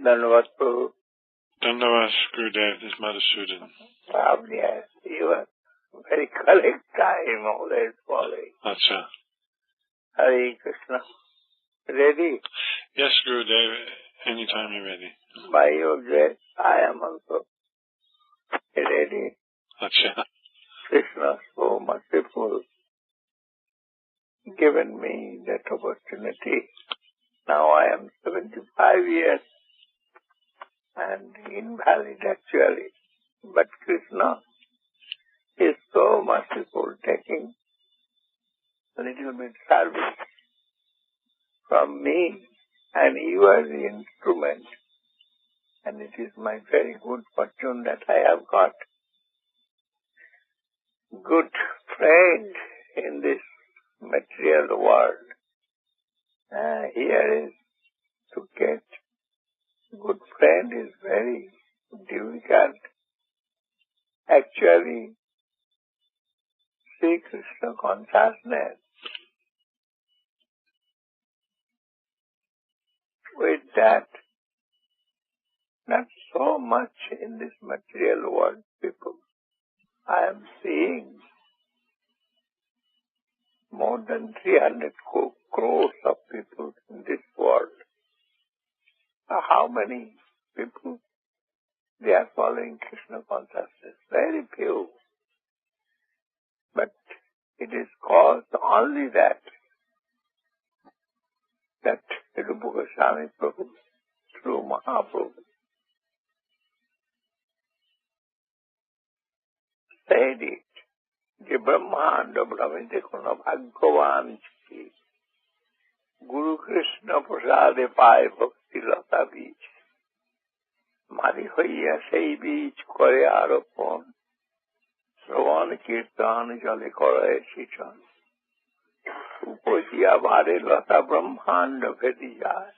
Dandavat Prabhu. Dandavat Gurudev, this is Madhusudan. Yes, you are very correct time, always following. Acha. Hare Krishna. Ready? Yes, Gurudev, anytime you're ready. By your grace, I am also ready. Acha. Krishna so merciful, given me that opportunity. Now I am 75 years and invalid actually. But Krishna is so merciful, taking a little bit service from me, and you are the instrument. And it is my very good fortune that I have got good friend in this material world. Here is to get good friend is very difficult. Actually, Sri Krishna consciousness, with that, not so much in this material world, people. I am seeing more than 300 crores of people in this world. How many people they are following Krishna consciousness? Very few. But it is caused only that Rupa Goswami Prabhu, through Mahaprabhu, said it. যে ব্রহ্মাণ্ড ভ্রমিতে কোন ভাগ্যবান ছিল গুরু কৃষ্ণ প্রসাদে পায় ভক্তি লতা বীজ মারি হইয়া সেই বীজ করে আরোপণ শ্রবণ কীর্তন জলে করে শিখন উপজিয়া বারে লতা ব্রহ্মাণ্ড ভেদি যায়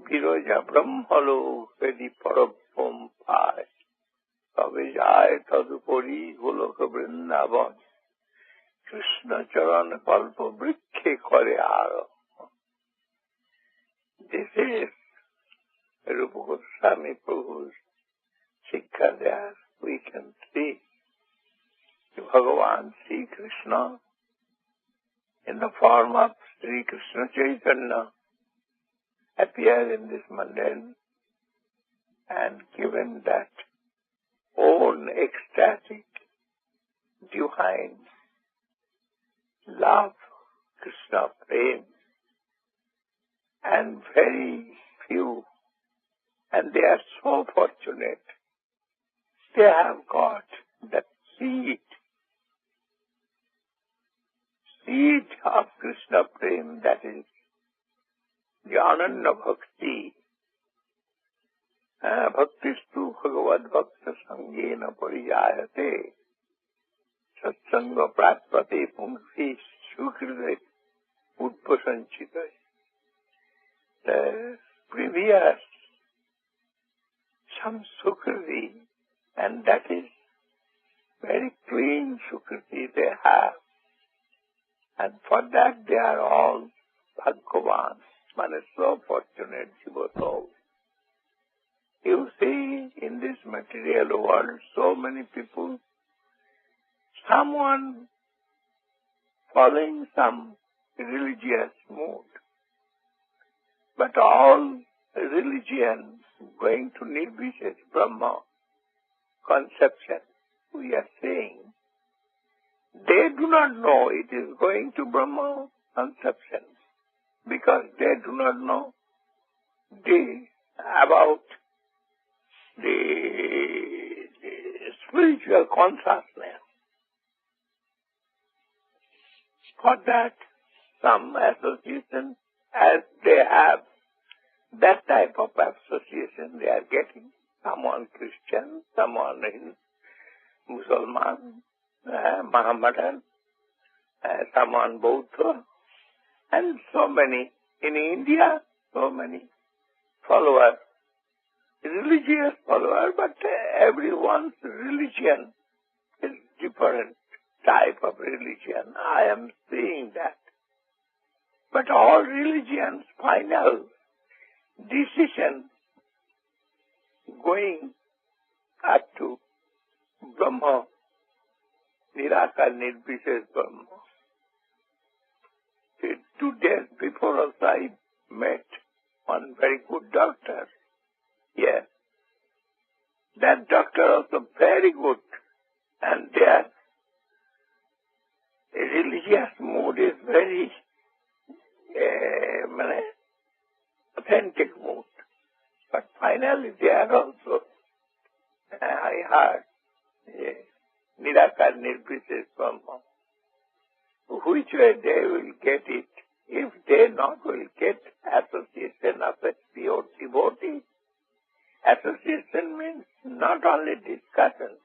বিরজা ব্রহ্মলোক ভেদি পরব্রহ্ম পায় তবে যায় তদুপরি গোলক বৃন্দাবন কৃষ্ণ চরণ কল্প বৃক্ষে করে আরোহণ। This is Rupa Goswami Prabhu's Shiksha there. We can see Bhagavan Sri Krishna in the form of Sri Krishna Chaitanya appear in this mundane and given that own ecstatic, divine love, Krishna prema, and very few, and they are so fortunate, they have got that seed of Krishna prema, that is the Ananda Bhakti. Bhaktistu Bhagavad Bhakta Sangena Parijayate Satsanga Pratpati Pungsi Sukhride Utpasanchita. The previous some Sukriti, and that is very clean Sukriti they have. And for that they are all Bhagavan, one is so fortunate, Jiva souls. You see, in this material world, so many people, someone following some religious mood, but all religion going to Nirvishesh Brahma conception, we are saying, they do not know it is going to Brahma conception, because they do not know about the spiritual consciousness. For that, some association, as they have that type of association, they are getting someone Christian, someone Muslim, Mohammedan, someone Buddha, and so many. In India, so many followers. Religious follower, but everyone's religion is different type of religion. I am seeing that. But all religions' final decision going up to Brahma, Nirakar Nirvishesh Brahma. 2 days before also I met one very good doctor here. That doctor also very good, and their religious mood is very authentic mood. But finally there also I heard Nirakar Nirvishesh Brahma. Which way they will get it? If they not will get association of a pure devotee. Association means not only discussion.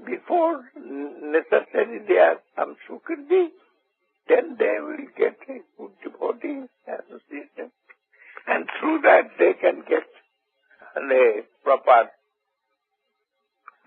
Before necessary there some sukriti, then they will get a good devotee association. And through that they can get a proper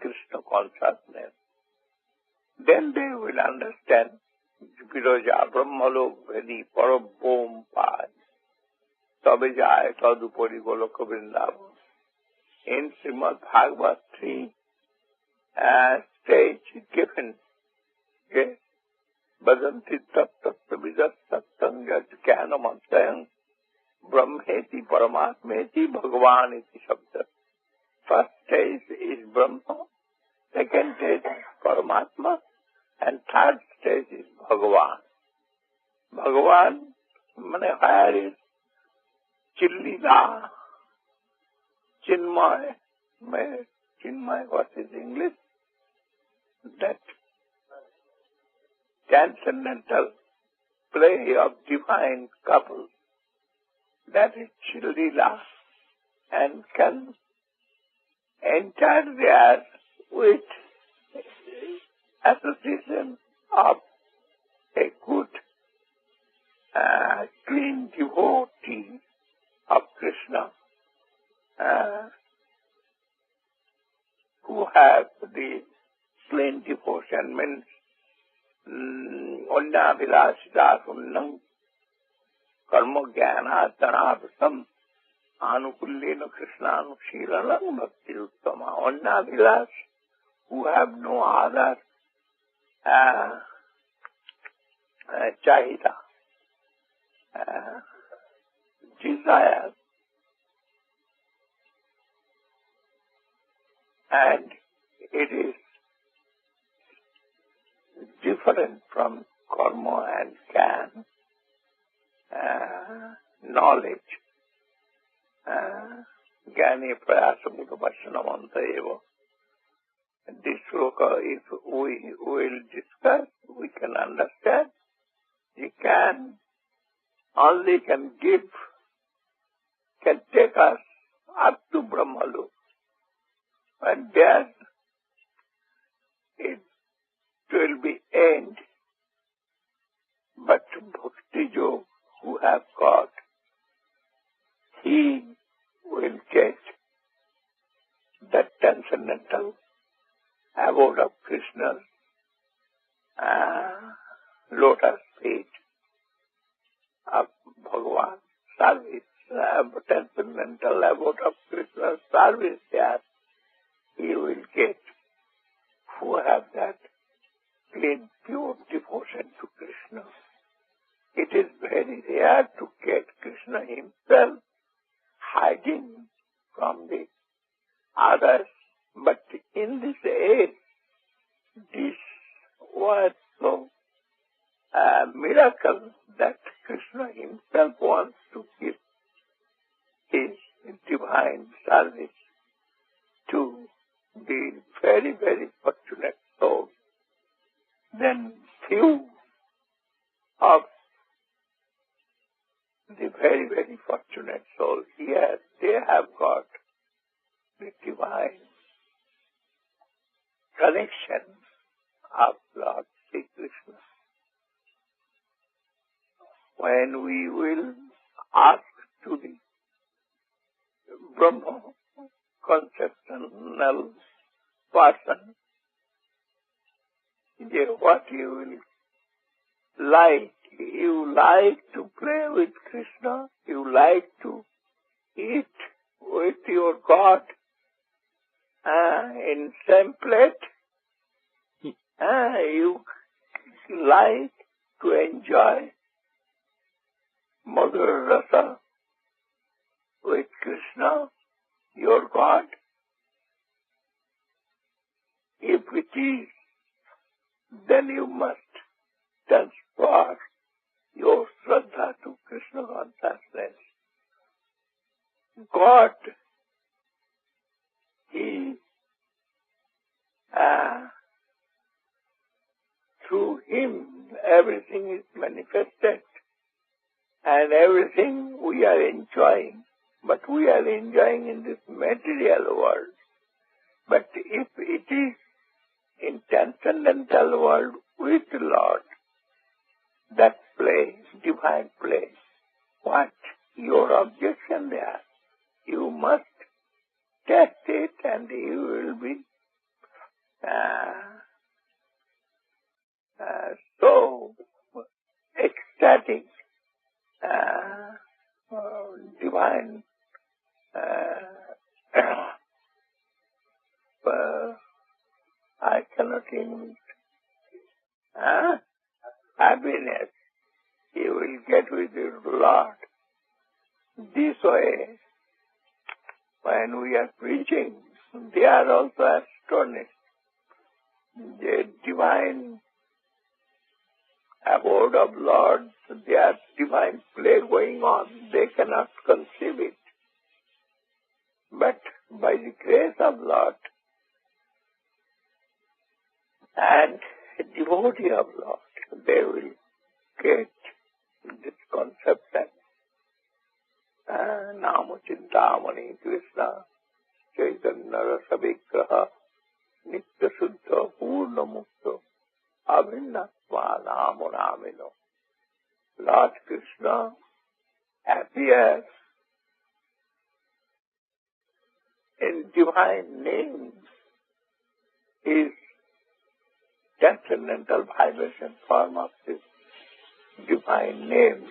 Krishna consciousness. Then they will understand Viroja Brahmalok Vedi Parabhom Pad Tabe Jai Tadupari Golokha Vrindavan. In Srimad Bhagavad 3 stage given Bhajanti Tattva Vidat Sattanga Jnanamantayam Brahmeti Paramatmeti Bhagavan iti Shabda. First stage is Brahma, second stage is Paramatma, and third stage is Bhagavan. Bhagavan, where is Chillila, Chinmay, Chinmay, what is English? That transcendental play of divine couple. That is Chillila, and can enter there with association of a good, clean devotee of Krishna, who have the clean devotion, means Onna Vilasita Sunnam Karma Jnana Tanavasam Anukullena Krishna Anushīlanam Bhakti Uttama. Onna Vilas, who have no other chahita, desire, and it is different from karma and jnana, knowledge. Jnane prayasamudha varshanamanta eva. This sloka, if we will discuss, we can understand. He can give, can take us up to Brahmalok. And there it will be end. But Bhakti Yog, who have got, he will get that transcendental abode of Krishna's lotus feet of Bhagavan service, transcendental abode of Krishna's service there. He will get, who have that clean, pure devotion to Krishna. It is very rare to get Krishna himself hiding from the others. But in this age, this was so miracle that Krishna himself wants to give his divine service to the very, very fortunate soul. Then few of the very, very fortunate souls here, they have got the divine connection of Lord Sri Krishna. When we will ask to the Brahma conceptual person, what you will like, you like to play with Krishna, you like to eat with your God, in same plate. You like to enjoy Madhura Rasa with Krishna, your God. If it is, then you must transfer your Shraddha to Krishna consciousness. God, He, through Him, everything is manifested and everything we are enjoying. But we are enjoying in this material world. But if it is in transcendental world with the Lord, that place, divine place, what your objection there? You must test it and you will be so ecstatic, divine I cannot even happiness you will get with your Lord. This way, when we are preaching, they are also astonished. The divine abode of Lord, their divine play going on, they cannot conceive it. But by the grace of Lord and devotee of Lord, they will get this conception. Nama Chintamani Krishna Chaitanya Rasa Vigraha Nitya Suddha Purna Mukta Abhinnatva Namo Namino. Lord Krishna appears in divine names. His transcendental vibration form of his divine names.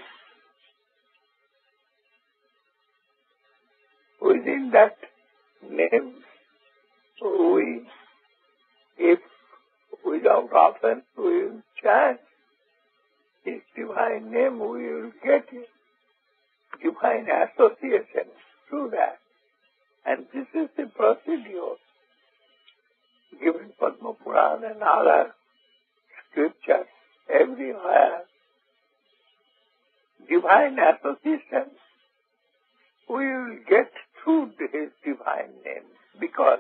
Within that name, if without offense, we will chant his divine name, we will get divine association through that. And this is the procedure given Padma Purana and other scriptures everywhere. Divine association we will get through his divine name, because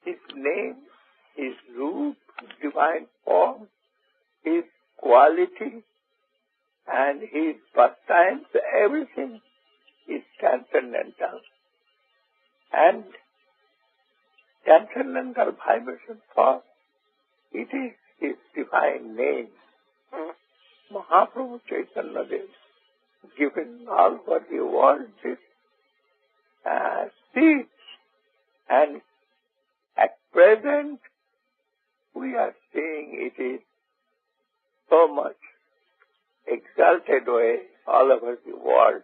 his name, his root, divine form, his quality, and his pastimes, everything is transcendental. And transcendental vibration form, it is his divine name. Mahaprabhu Chaitanya Dev, given all over the world this speech, and at present we are seeing it is so much exalted way all over the world.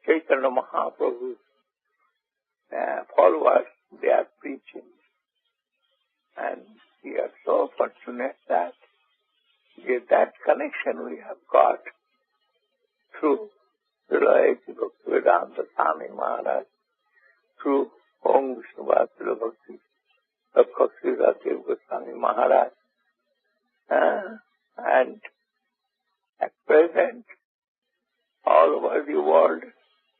Chaitanya Mahaprabhu's followers, they are preaching. And we are so fortunate that with that connection we have got through Srila Bhaktivedanta Swami Maharaj, through Om Vishnu Vasudha Bhakti, Bhakti Rajiv Goswami Maharaj. And at present, all over the world,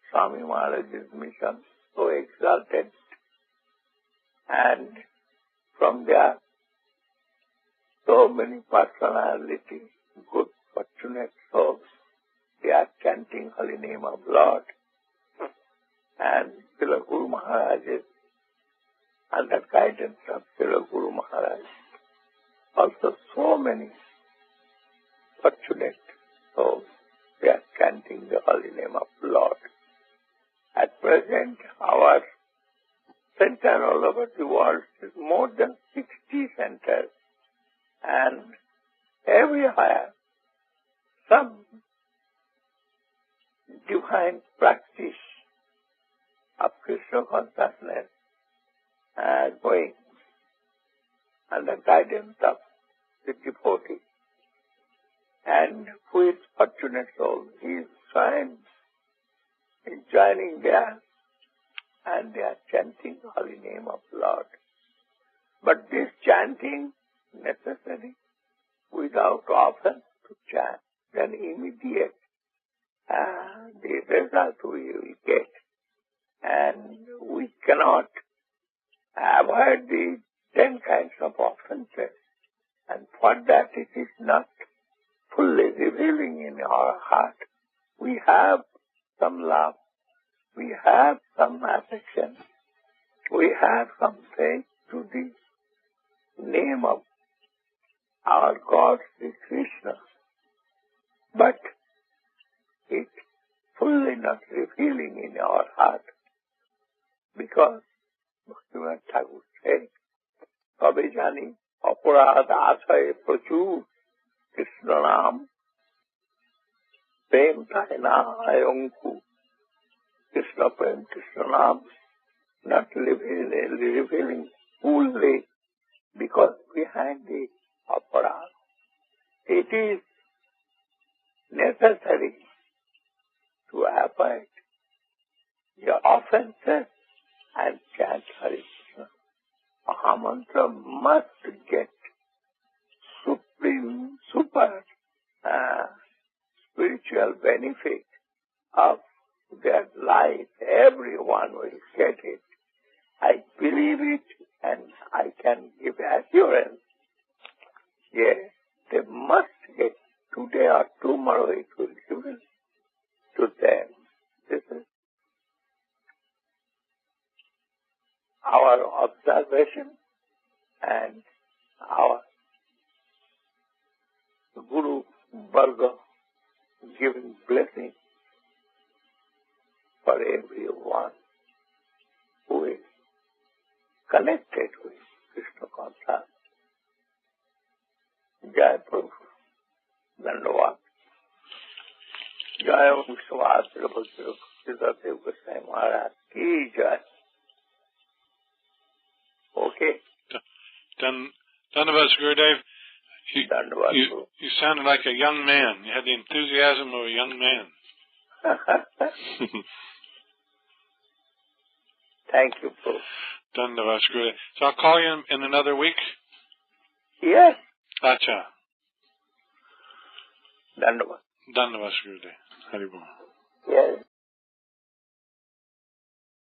Swami Maharaj's mission so exalted. And from there, so many personalities, good, fortunate souls, they are chanting holy name of Lord. And Srila Guru Maharaj is under guidance of Srila Guru Maharaj. Also so many fortunate souls, they are chanting the holy name of Lord. At present, our center all over the world is more than 60 centers. And everywhere, some divine practice of Krishna consciousness going under guidance of the devotee. And who is fortunate soul, he is joining there, and they are chanting holy name of Lord. But this chanting necessary without often to chant, then immediate the result we will get. And we cannot avoid the 10 kinds of offenses. And for that it is not fully revealing in our heart. We have some love, we have some affection, we have some faith to the name of our God Sri Krishna, but it fully not revealing in our heart, because Bhaktivinoda Thakur said, "Kabe jani aparad asay prachur Krishna naam prem taina ayonku." Krishna prem, Krishna naam, not revealing fully, because behind the aparad, it is necessary to avoid the offenses and chant Hare Krishna. Mahamantra must get super spiritual benefit of their life. Everyone will get it. I believe it, and I can give assurance. Yes, they must get. Today or tomorrow it will be given to them. This is our observation and our Guru Varga giving blessing for everyone who is connected with Krishna consciousness. Jai Prabhu. Dandavad. Jai Vishwastra Bhaktivedanta Goswami Maharaj ki jai. Okay. Dandavad, Gurudev. You sounded like a young man. You had the enthusiasm of a young man. Thank you, Prabhu. Dandavad, Gurudev. So I'll call you in another week? Yes. Acha. Dandavad. Dandavad, Gurudev. Hari Bol. Yes.